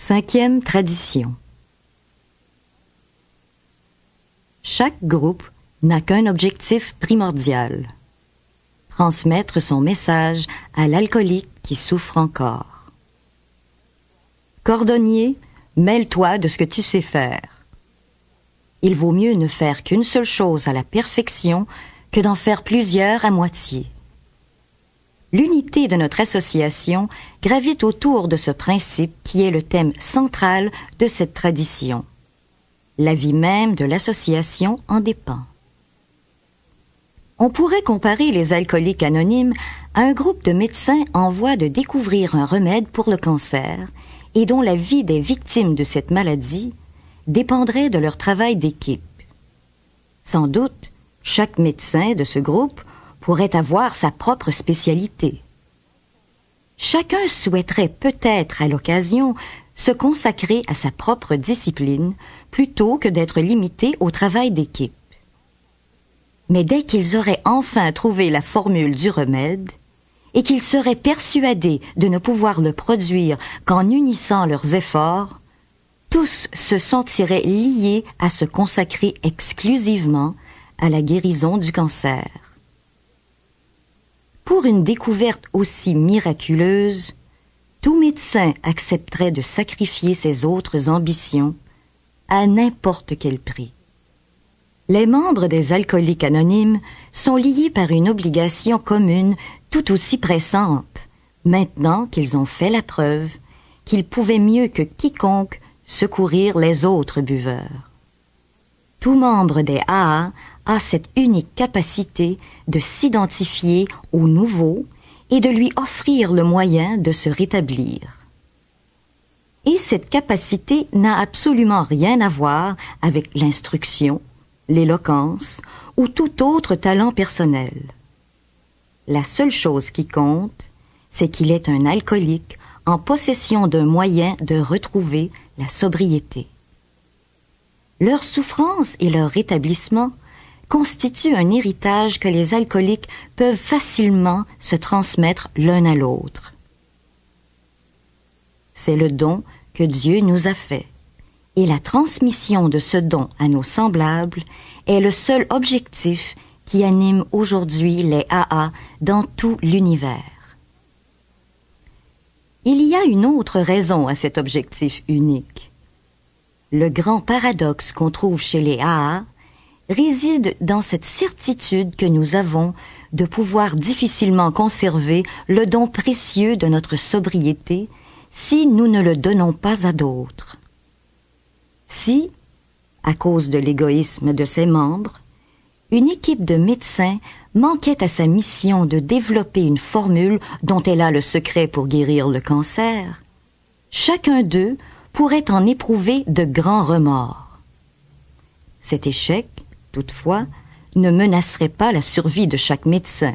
5e tradition. Chaque groupe n'a qu'un objectif primordial: transmettre son message à l'alcoolique qui souffre encore. Cordonnier, mêle-toi de ce que tu sais faire. Il vaut mieux ne faire qu'une seule chose à la perfection que d'en faire plusieurs à moitié. L'unité de notre association gravite autour de ce principe qui est le thème central de cette tradition. La vie même de l'association en dépend. On pourrait comparer les alcooliques anonymes à un groupe de médecins en voie de découvrir un remède pour le cancer et dont la vie des victimes de cette maladie dépendrait de leur travail d'équipe. Sans doute, chaque médecin de ce groupe pourrait avoir sa propre spécialité. Chacun souhaiterait peut-être à l'occasion se consacrer à sa propre discipline plutôt que d'être limité au travail d'équipe. Mais dès qu'ils auraient enfin trouvé la formule du remède et qu'ils seraient persuadés de ne pouvoir le produire qu'en unissant leurs efforts, tous se sentiraient liés à se consacrer exclusivement à la guérison du cancer. Pour une découverte aussi miraculeuse, tout médecin accepterait de sacrifier ses autres ambitions à n'importe quel prix. Les membres des alcooliques anonymes sont liés par une obligation commune tout aussi pressante, maintenant qu'ils ont fait la preuve qu'ils pouvaient mieux que quiconque secourir les autres buveurs. Tout membre des AA a cette unique capacité de s'identifier au nouveau et de lui offrir le moyen de se rétablir. Et cette capacité n'a absolument rien à voir avec l'instruction, l'éloquence ou tout autre talent personnel. La seule chose qui compte, c'est qu'il est un alcoolique en possession d'un moyen de retrouver la sobriété. Leur souffrance et leur rétablissement constituent un héritage que les alcooliques peuvent facilement se transmettre l'un à l'autre. C'est le don que Dieu nous a fait, et la transmission de ce don à nos semblables est le seul objectif qui anime aujourd'hui les AA dans tout l'univers. Il y a une autre raison à cet objectif unique. Le grand paradoxe qu'on trouve chez les AA réside dans cette certitude que nous avons de pouvoir difficilement conserver le don précieux de notre sobriété si nous ne le donnons pas à d'autres. Si, à cause de l'égoïsme de ses membres, une équipe de médecins manquait à sa mission de développer une formule dont elle a le secret pour guérir le cancer, chacun d'eux pourrait en éprouver de grands remords. Cet échec, toutefois, ne menacerait pas la survie de chaque médecin.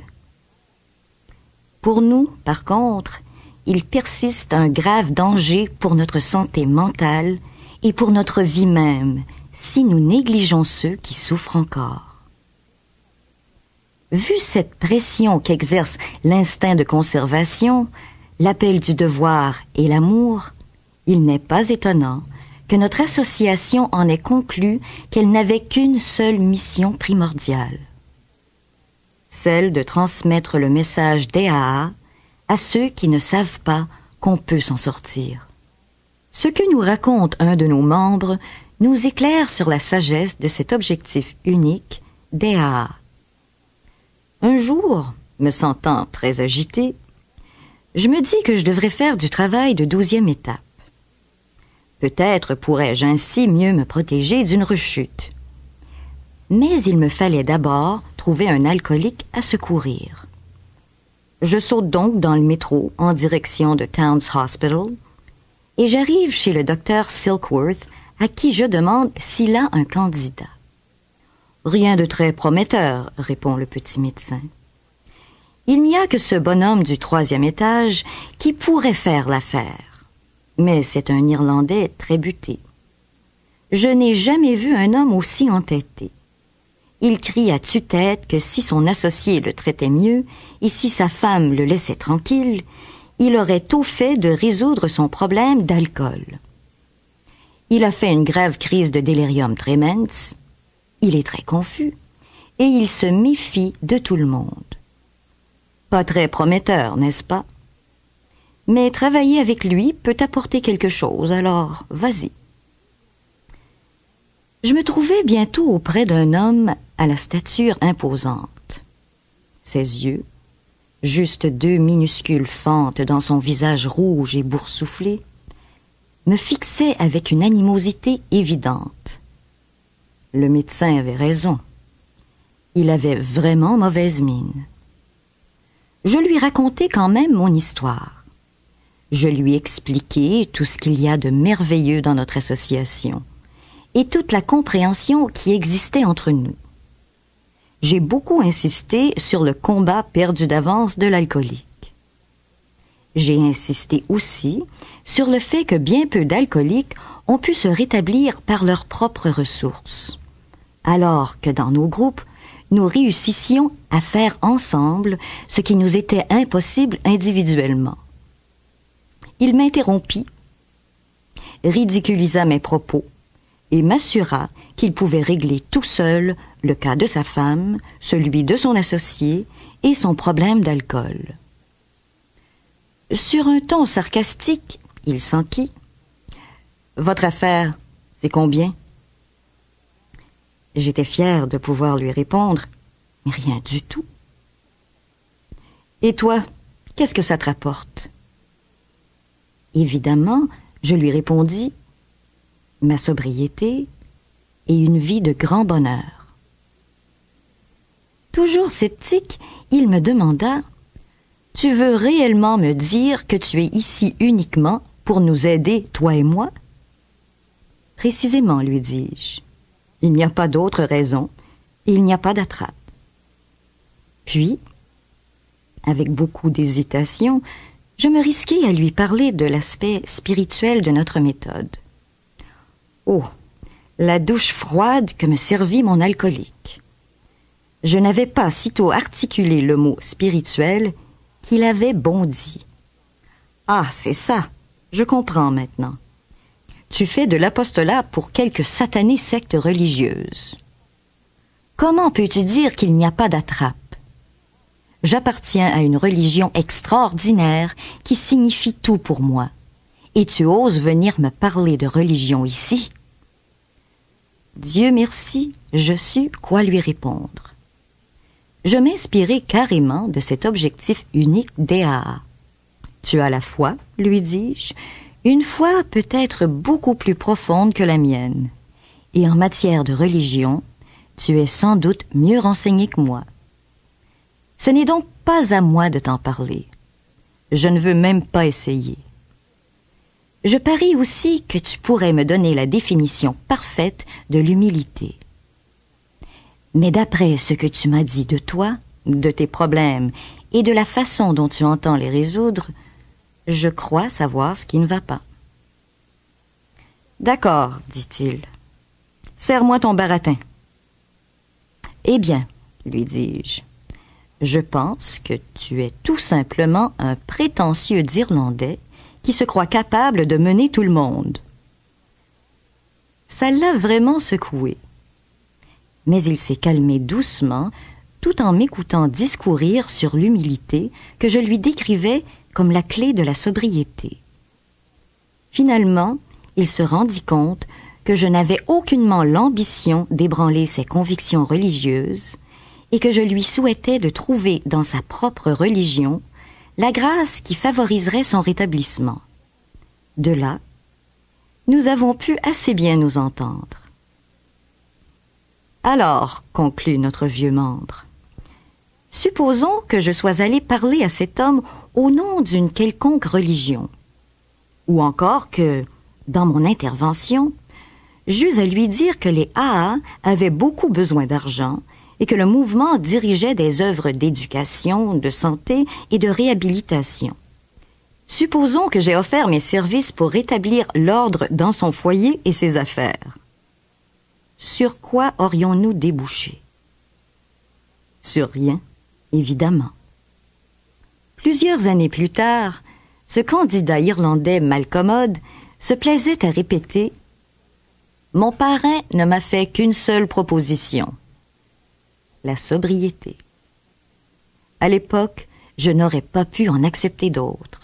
Pour nous, par contre, il persiste un grave danger pour notre santé mentale et pour notre vie même, si nous négligeons ceux qui souffrent encore. Vu cette pression qu'exerce l'instinct de conservation, l'appel du devoir et l'amour, il n'est pas étonnant que notre association en ait conclu qu'elle n'avait qu'une seule mission primordiale, celle de transmettre le message des AA à ceux qui ne savent pas qu'on peut s'en sortir. Ce que nous raconte un de nos membres nous éclaire sur la sagesse de cet objectif unique des AA. Un jour, me sentant très agité, je me dis que je devrais faire du travail de 12e étape. Peut-être pourrais-je ainsi mieux me protéger d'une rechute. Mais il me fallait d'abord trouver un alcoolique à secourir. Je saute donc dans le métro en direction de Towns Hospital et j'arrive chez le docteur Silkworth à qui je demande s'il a un candidat. « Rien de très prometteur, » répond le petit médecin. « Il n'y a que ce bonhomme du 3e étage qui pourrait faire l'affaire. Mais c'est un Irlandais très buté. Je n'ai jamais vu un homme aussi entêté. Il crie à tue-tête que si son associé le traitait mieux et si sa femme le laissait tranquille, il aurait tôt fait de résoudre son problème d'alcool. Il a fait une grave crise de délirium tremens. Il est très confus et il se méfie de tout le monde. Pas très prometteur, n'est-ce pas? Mais travailler avec lui peut apporter quelque chose, alors vas-y. Je me trouvais bientôt auprès d'un homme à la stature imposante. Ses yeux, juste 2 minuscules fentes dans son visage rouge et boursouflé, me fixaient avec une animosité évidente. Le médecin avait raison. Il avait vraiment mauvaise mine. Je lui racontai quand même mon histoire. Je lui expliquai tout ce qu'il y a de merveilleux dans notre association et toute la compréhension qui existait entre nous. J'ai beaucoup insisté sur le combat perdu d'avance de l'alcoolique. J'ai insisté aussi sur le fait que bien peu d'alcooliques ont pu se rétablir par leurs propres ressources, alors que dans nos groupes, nous réussissions à faire ensemble ce qui nous était impossible individuellement. Il m'interrompit, ridiculisa mes propos et m'assura qu'il pouvait régler tout seul le cas de sa femme, celui de son associé et son problème d'alcool. Sur un ton sarcastique, il s'enquit. « Votre affaire, c'est combien? » J'étais fière de pouvoir lui répondre « Rien du tout. »« Et toi, qu'est-ce que ça te rapporte? » Évidemment, je lui répondis « Ma sobriété et une vie de grand bonheur. » Toujours sceptique, il me demanda « Tu veux réellement me dire que tu es ici uniquement pour nous aider, toi et moi? » Précisément, lui dis-je. Il n'y a pas d'autre raison, et il n'y a pas d'attrape. Puis, avec beaucoup d'hésitation, je me risquai à lui parler de l'aspect spirituel de notre méthode. Oh, la douche froide que me servit mon alcoolique. Je n'avais pas sitôt articulé le mot spirituel qu'il avait bondi. Ah, c'est ça, je comprends maintenant. Tu fais de l'apostolat pour quelque satanée secte religieuse. Comment peux-tu dire qu'il n'y a pas d'attrape? J'appartiens à une religion extraordinaire qui signifie tout pour moi. Et tu oses venir me parler de religion ici? Dieu merci, je sus quoi lui répondre. Je m'inspirai carrément de cet objectif unique d'EAA. Tu as la foi, lui dis-je, une foi peut-être beaucoup plus profonde que la mienne. Et en matière de religion, tu es sans doute mieux renseigné que moi. Ce n'est donc pas à moi de t'en parler. Je ne veux même pas essayer. Je parie aussi que tu pourrais me donner la définition parfaite de l'humilité. Mais d'après ce que tu m'as dit de toi, de tes problèmes et de la façon dont tu entends les résoudre, je crois savoir ce qui ne va pas. « D'accord, dit-il. Serre-moi ton baratin. »« Eh bien, lui dis-je, je pense que tu es tout simplement un prétentieux d'Irlandais qui se croit capable de mener tout le monde. » Ça l'a vraiment secoué. Mais il s'est calmé doucement, tout en m'écoutant discourir sur l'humilité que je lui décrivais comme la clé de la sobriété. Finalement, il se rendit compte que je n'avais aucunement l'ambition d'ébranler ses convictions religieuses et que je lui souhaitais de trouver dans sa propre religion la grâce qui favoriserait son rétablissement. De là, nous avons pu assez bien nous entendre. Alors, conclut notre vieux membre, supposons que je sois allé parler à cet homme au nom d'une quelconque religion, ou encore que, dans mon intervention, j'eus à lui dire que les AA avaient beaucoup besoin d'argent et que le mouvement dirigeait des œuvres d'éducation, de santé et de réhabilitation. Supposons que j'ai offert mes services pour rétablir l'ordre dans son foyer et ses affaires. Sur quoi aurions-nous débouché? Sur rien, évidemment. Plusieurs années plus tard, ce candidat irlandais malcommode se plaisait à répéter Mon parrain ne m'a fait qu'une seule proposition, la sobriété. À l'époque, je n'aurais pas pu en accepter d'autres.